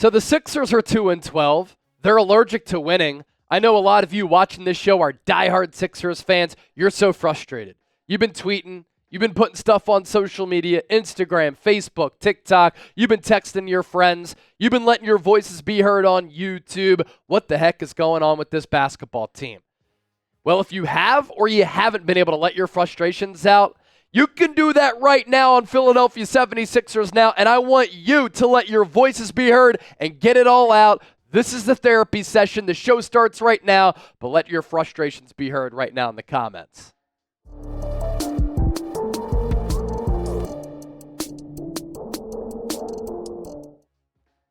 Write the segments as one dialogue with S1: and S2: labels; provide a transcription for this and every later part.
S1: So the Sixers are 2-12. They're allergic to winning. I know a lot of you watching this show are diehard Sixers fans. You're so frustrated. You've been tweeting. You've been putting stuff on social media, Instagram, Facebook, TikTok. You've been texting your friends. You've been letting your voices be heard on YouTube. What the heck is going on with this basketball team? Well, if you have or you haven't been able to let your frustrations out, you can do that right now on Philadelphia 76ers Now, and I want you to let your voices be heard and get it all out. This is the therapy session. The show starts right now, but let your frustrations be heard right now in the comments.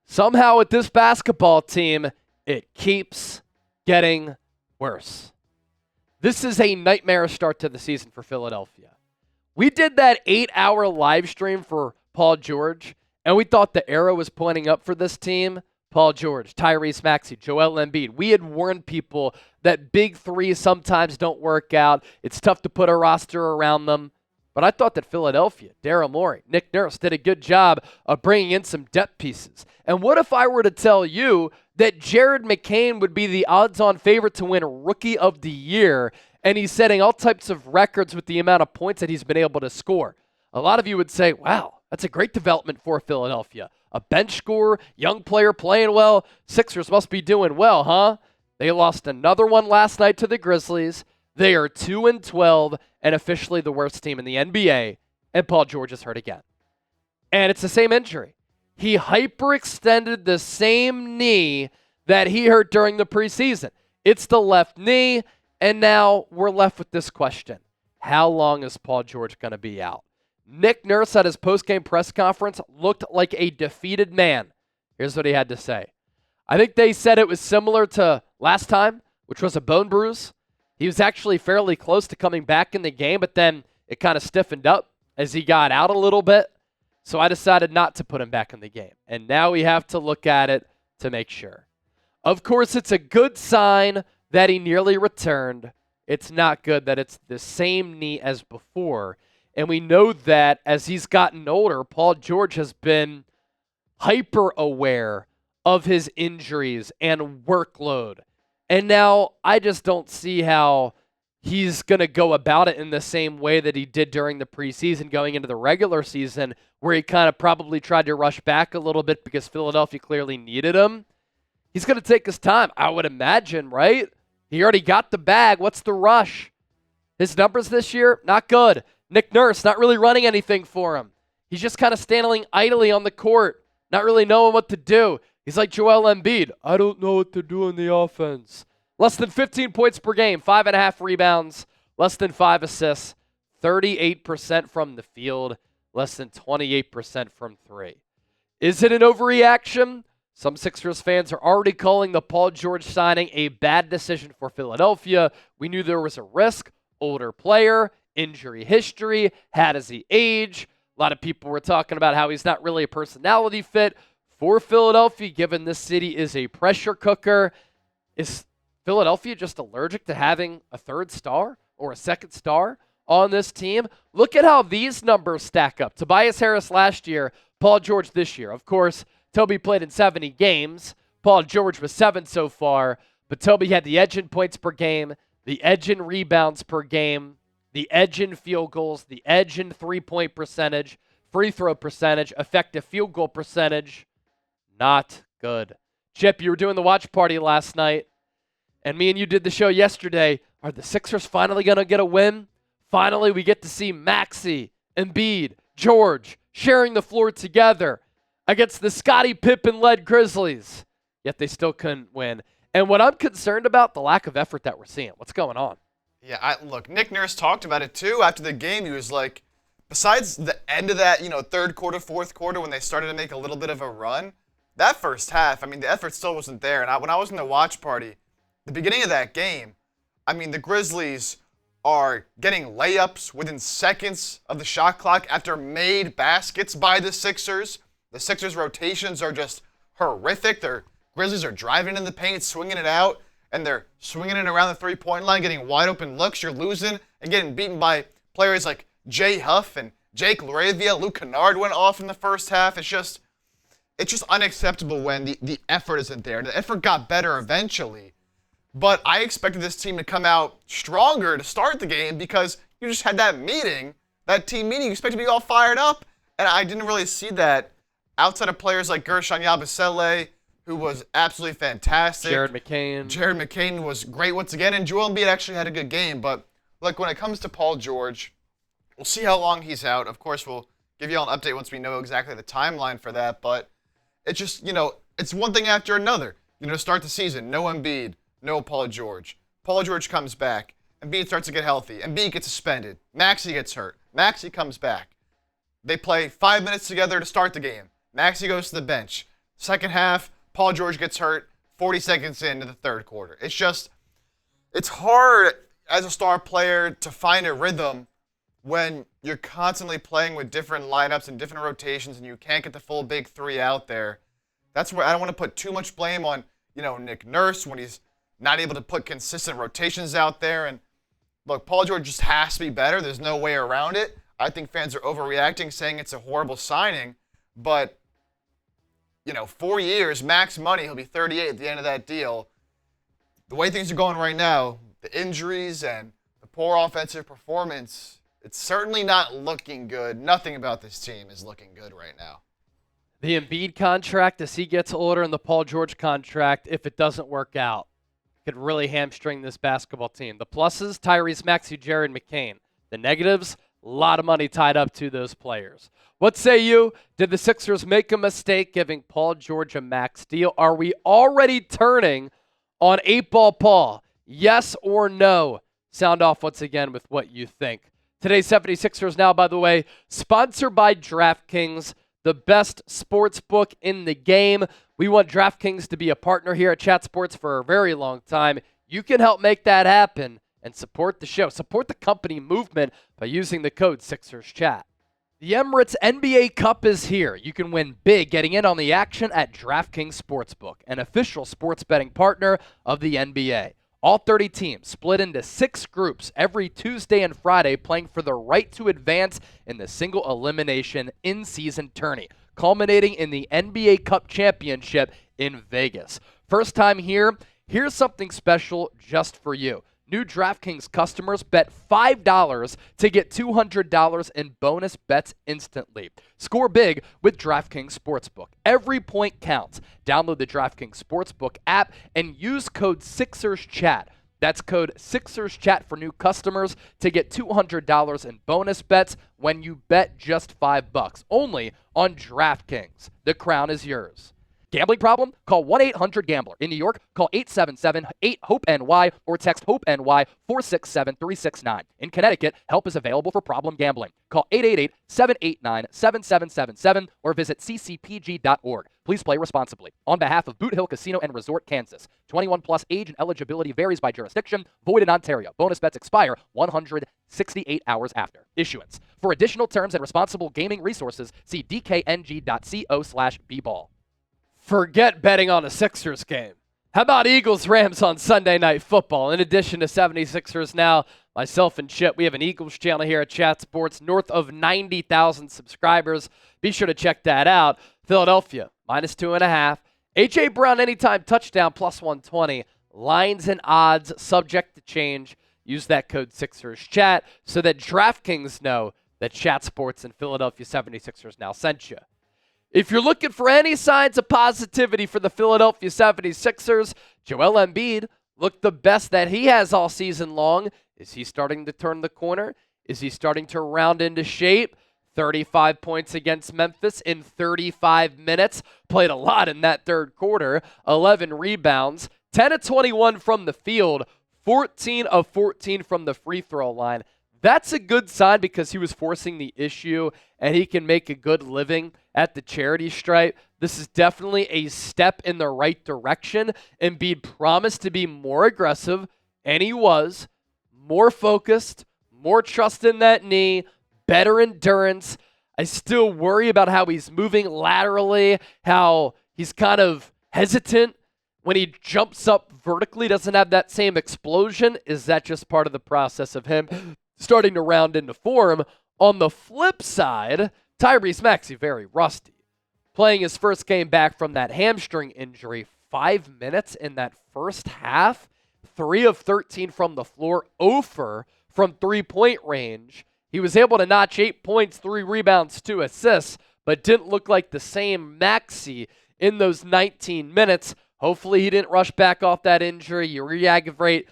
S1: Somehow with this basketball team, it keeps getting worse. This is a nightmare start to the season for Philadelphia. We did that 8-hour live stream for Paul George, and we thought the arrow was pointing up for this team. Paul George, Tyrese Maxey, Joel Embiid. We had warned people that big three sometimes don't work out. It's tough to put a roster around them. But I thought that Philadelphia, Daryl Morey, Nick Nurse did a good job of bringing in some depth pieces. And what if I were to tell you that Jared McCain would be the odds-on favorite to win Rookie of the Year, and he's setting all types of records with the amount of points that he's been able to score? A lot of you would say, wow, that's a great development for Philadelphia. A bench scorer, young player playing well. Sixers must be doing well, huh? They lost another one last night to the Grizzlies. They are 2-12 and officially the worst team in the NBA, and Paul George is hurt again. And it's the same injury. He hyperextended the same knee that he hurt during the preseason. It's the left knee, and now we're left with this question. How long is Paul George going to be out? Nick Nurse at his post-game press conference looked like a defeated man. Here's what he had to say. I think they said it was similar to last time, which was a bone bruise. He was actually fairly close to coming back in the game, but then it kind of stiffened up as he got out a little bit. So I decided not to put him back in the game. And now we have to look at it to make sure. Of course, it's a good sign that he nearly returned. It's not good that it's the same knee as before. And we know that as he's gotten older, Paul George has been hyper aware of his injuries and workload. And now I just don't see how he's going to go about it in the same way that he did during the preseason going into the regular season, where he kind of probably tried to rush back a little bit because Philadelphia clearly needed him. He's going to take his time, I would imagine, right? He already got the bag. What's the rush? His numbers this year, not good. Nick Nurse, not really running anything for him. He's just kind of standing idly on the court, not really knowing what to do. He's like Joel Embiid. I don't know what to do in the offense. Less than 15 points per game, 5.5 rebounds, less than 5 assists, 38% from the field, less than 28% from three. Is it an overreaction? Some Sixers fans are already calling the Paul George signing a bad decision for Philadelphia. We knew there was a risk. Older player, injury history, how does he age? A lot of people were talking about how he's not really a personality fit for Philadelphia, given this city is a pressure cooker. Is Philadelphia just allergic to having a third star or a second star on this team? Look at how these numbers stack up. Tobias Harris last year, Paul George this year. Of course, Toby played in 70 games. Paul George was 7 so far, but Toby had the edge in points per game, the edge in rebounds per game, the edge in field goals, the edge in three-point percentage, free throw percentage, effective field goal percentage. Not good. Chip, you were doing the watch party last night, and me and you did the show yesterday. Are the Sixers finally going to get a win? Finally, we get to see Maxey, Embiid, George sharing the floor together against the Scottie Pippen-led Grizzlies. Yet they still couldn't win. And what I'm concerned about, the lack of effort that we're seeing. What's going on?
S2: Yeah, look, Nick Nurse talked about it too after the game. He was like, besides the end of that, third quarter, fourth quarter, when they started to make a little bit of a run, that first half, the effort still wasn't there. And when I was in the watch party, the beginning of that game, the Grizzlies are getting layups within seconds of the shot clock after made baskets by the Sixers. The Sixers' rotations are just horrific. Their Grizzlies are driving in the paint, swinging it out, and they're swinging it around the three-point line, getting wide open looks. You're losing and getting beaten by players like Jay Huff and Jake LaRavia. Luke Kennard went off in the first half. It's just, it's just unacceptable when the effort isn't there. The effort got better eventually, but I expected this team to come out stronger to start the game because you just had that meeting, that team meeting. You expect to be all fired up, and I didn't really see that outside of players like Gershon Yabusele, who was absolutely fantastic.
S1: Jared McCain
S2: Was great once again, and Joel Embiid actually had a good game. But look, when it comes to Paul George, we'll see how long he's out. Of course, we'll give you all an update once we know exactly the timeline for that. But it's just, it's one thing after another. To start the season, no Embiid, no Paul George. Paul George comes back. Embiid starts to get healthy. Embiid gets suspended. Maxey gets hurt. Maxey comes back. They play 5 minutes together to start the game. Maxey goes to the bench. Second half, Paul George gets hurt 40 seconds into the third quarter. It's hard as a star player to find a rhythm when you're constantly playing with different lineups and different rotations and you can't get the full big three out there. That's where I don't want to put too much blame on, Nick Nurse when he's not able to put consistent rotations out there. And look, Paul George just has to be better. There's no way around it. I think fans are overreacting, saying it's a horrible signing. But, 4 years, max money, he'll be 38 at the end of that deal. The way things are going right now, the injuries and the poor offensive performance, it's certainly not looking good. Nothing about this team is looking good right now.
S1: The Embiid contract, as he gets older, and the Paul George contract, if it doesn't work out, could really hamstring this basketball team. The pluses, Tyrese Maxey, Jared McCain. The negatives, a lot of money tied up to those players. What say you? Did the Sixers make a mistake giving Paul George a max deal? Are we already turning on 8-Ball Paul? Yes or no? Sound off once again with what you think. Today's 76ers now, by the way, sponsored by DraftKings, the best sports book in the game. We want DraftKings to be a partner here at Chat Sports for a very long time. You can help make that happen and support the show. Support the company movement by using the code SixersChat. The Emirates NBA Cup is here. You can win big getting in on the action at DraftKings Sportsbook, an official sports betting partner of the NBA. All 30 teams split into 6 groups every Tuesday and Friday, playing for the right to advance in the single elimination in-season tourney, culminating in the NBA Cup Championship in Vegas. First time here, here's something special just for you. New DraftKings customers bet $5 to get $200 in bonus bets instantly. Score big with DraftKings Sportsbook. Every point counts. Download the DraftKings Sportsbook app and use code SixersChat. That's code SixersChat for new customers to get $200 in bonus bets when you bet just $5. Only on DraftKings. The crown is yours. Gambling problem? Call 1-800-GAMBLER. In New York, call 877-8-HOPE-NY or text HOPE-NY 467-369. In Connecticut, help is available for problem gambling. Call 888-789-7777 or visit ccpg.org. Please play responsibly. On behalf of Boot Hill Casino and Resort, Kansas. 21 plus age and eligibility varies by jurisdiction. Void in Ontario. Bonus bets expire 168 hours after issuance. For additional terms and responsible gaming resources, see dkng.co/bball. Forget betting on a Sixers game. How about Eagles-Rams on Sunday Night Football? In addition to 76ers now, myself and Chip, we have an Eagles channel here at Chat Sports, north of 90,000 subscribers. Be sure to check that out. Philadelphia, -2.5. A.J. Brown anytime touchdown, +120. Lines and odds subject to change. Use that code SixersChat so that DraftKings know that Chat Sports and Philadelphia 76ers now sent you. If you're looking for any signs of positivity for the Philadelphia 76ers, Joel Embiid looked the best that he has all season long. Is he starting to turn the corner? Is he starting to round into shape? 35 points against Memphis in 35 minutes. Played a lot in that third quarter. 11 rebounds. 10 of 21 from the field. 14 of 14 from the free throw line. That's a good sign because he was forcing the issue and he can make a good living at the charity stripe. This is definitely a step in the right direction. Embiid promised to be more aggressive, and he was. More focused, more trust in that knee, better endurance. I still worry about how he's moving laterally, how he's kind of hesitant when he jumps up vertically, doesn't have that same explosion. Is that just part of the process of him starting to round into form? On the flip side, Tyrese Maxey, very rusty. playing his first game back from that hamstring injury. 5 minutes in that first half, 3 of 13 from the floor, 0 from three-point range. He was able to notch 8 points, 3 rebounds, 2 assists, but didn't look like the same Maxey in those 19 minutes. Hopefully he didn't rush back off that injury. You re-aggravate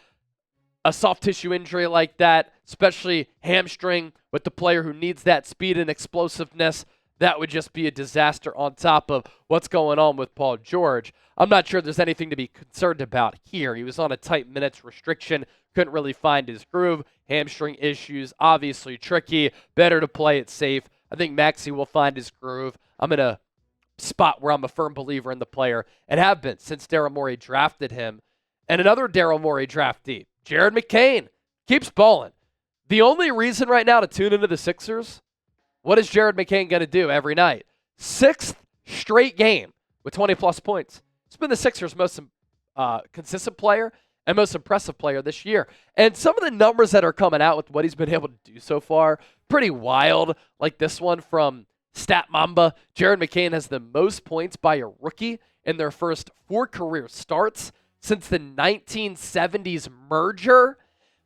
S1: a soft tissue injury like that, especially hamstring with the player who needs that speed and explosiveness. That would just be a disaster on top of what's going on with Paul George. I'm not sure there's anything to be concerned about here. He was on a tight minutes restriction, couldn't really find his groove. Hamstring issues, obviously tricky. Better to play it safe. I think Maxey will find his groove. I'm in a spot where I'm a firm believer in the player and have been since Daryl Morey drafted him. And another Daryl Morey draftee, Jared McCain, keeps balling. The only reason right now to tune into the Sixers, what is Jared McCain going to do every night? 6th straight game with 20-plus points. He's been the Sixers' most consistent player and most impressive player this year. And some of the numbers that are coming out with what he's been able to do so far, pretty wild, like this one from Stat Mamba. Jared McCain has the most points by a rookie in their first 4 career starts since the 1970s merger.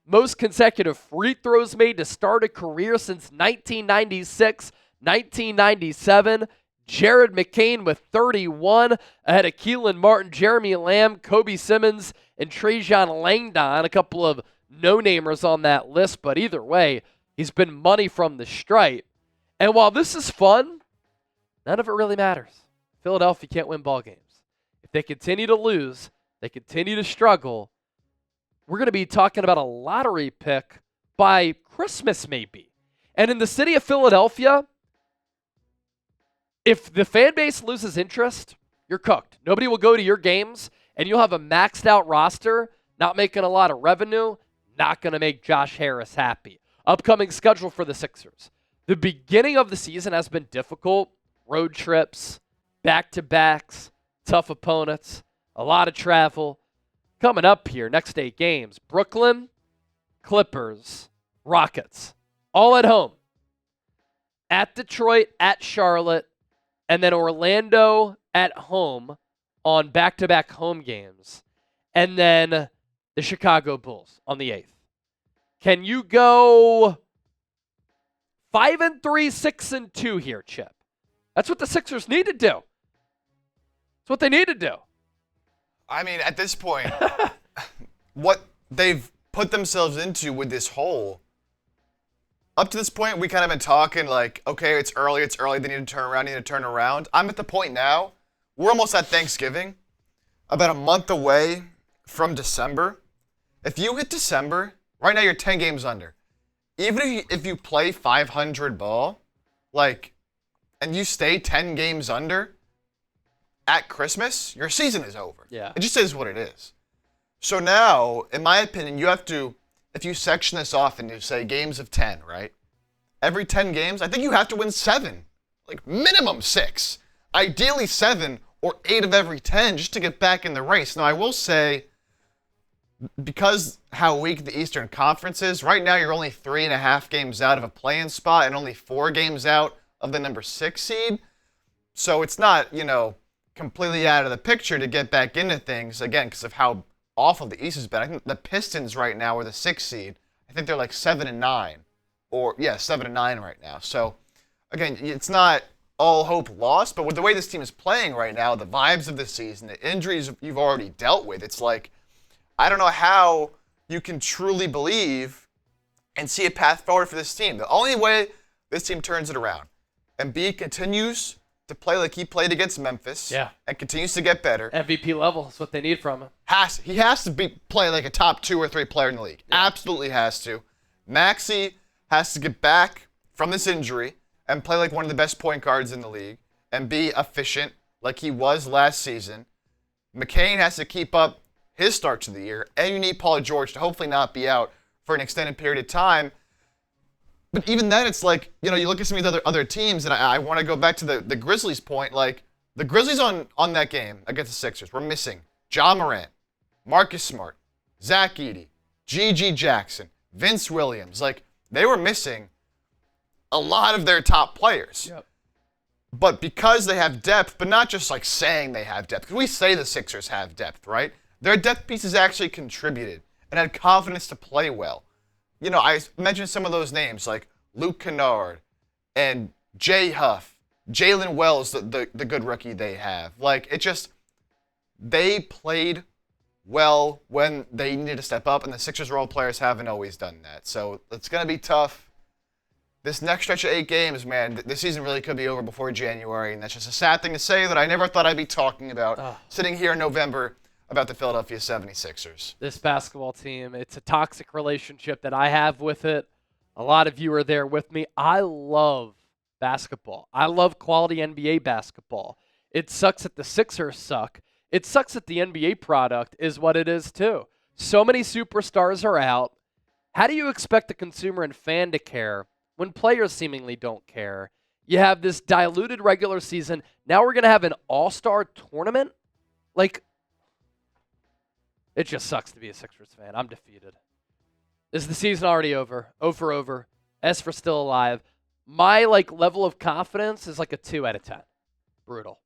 S1: Most consecutive free throws made to start a career since 1996, 1997. Jared McCain with 31, ahead of Keelan Martin, Jeremy Lamb, Kobe Simmons, and Trajan Langdon. A couple of no-namers on that list, but either way, he's been money from the stripe. And while this is fun, none of it really matters. Philadelphia can't win ball games. If they continue to lose, they continue to struggle, we're going to be talking about a lottery pick by Christmas maybe. And in the city of Philadelphia, if the fan base loses interest, you're cooked. Nobody will go to your games, and you'll have a maxed out roster, not making a lot of revenue, not going to make Josh Harris happy. Upcoming schedule for the Sixers. The beginning of the season has been difficult. Road trips, back-to-backs, tough opponents, a lot of travel. Coming up here, next 8 games, Brooklyn, Clippers, Rockets, all at home. At Detroit, at Charlotte, and then Orlando at home on back-to-back home games. And then the Chicago Bulls on the 8th. Can you go 5-3, 6-2 here, Chip? That's what the Sixers need to do. That's what they need to do.
S2: I mean, at this point, what they've put themselves into with this hole, up to this point, we kind of been talking like, okay, it's early, they need to turn around. I'm at the point now, we're almost at Thanksgiving, about a month away from December. If you hit December, right now you're 10 games under. Even if you play 500 ball, and you stay 10 games under, at Christmas, your season is over.
S1: Yeah.
S2: It just is what it is. So now, in my opinion, you have to, if you section this off into, say, games of 10, right? Every 10 games, I think you have to win 7. Minimum 6. Ideally 7 or 8 of every 10 just to get back in the race. Now, I will say, because how weak the Eastern Conference is, right now you're only 3.5 games out of a play-in spot and only 4 games out of the number 6 seed. So it's not, completely out of the picture to get back into things, again, because of how awful the East has been. I think the Pistons right now are the 6th seed. I think they're 7-9. 7-9 right now. So, again, it's not all hope lost, but with the way this team is playing right now, the vibes of the season, the injuries you've already dealt with, it's I don't know how you can truly believe and see a path forward for this team. The only way this team turns it around, Embiid continues to play like he played against Memphis, and continues to get better.
S1: MVP level is what they need from him.
S2: He has to play like a top 2 or 3 player in the league. Yeah. Absolutely has to. Maxey has to get back from this injury and play like one of the best point guards in the league and be efficient like he was last season. McCain has to keep up his start to the year, and you need Paul George to hopefully not be out for an extended period of time. But even then, it's you look at some of these other teams, and I want to go back to the Grizzlies point. The Grizzlies on that game against the Sixers were missing Ja Morant, Marcus Smart, Zach Edey, G.G. Jackson, Vince Williams. They were missing a lot of their top players.
S1: Yep.
S2: But because they have depth, but not just like saying they have depth, because we say the Sixers have depth, right? Their depth pieces actually contributed and had confidence to play well. You know, I mentioned some of those names like Luke Kennard and Jay Huff, Jalen Wells, the good rookie they have. Like, it just, they played well when they needed to step up, and the Sixers role players haven't always done that. So it's going to be tough. This next stretch of 8 games, man, this season really could be over before January, and that's just a sad thing to say that I never thought I'd be talking about sitting here in November about the Philadelphia 76ers.
S1: This basketball team, it's a toxic relationship that I have with it. A lot of you are there with me. I love basketball. I love quality NBA basketball. It sucks that the Sixers suck. It sucks that the NBA product is what it is too. So many superstars are out. How do you expect the consumer and fan to care when players seemingly don't care? You have this diluted regular season. Now we're going to have an all-star tournament? Like, it just sucks to be a Sixers fan. I'm defeated. Is the season already over? Over. S for still alive. My level of confidence is like a 2 out of 10. Brutal.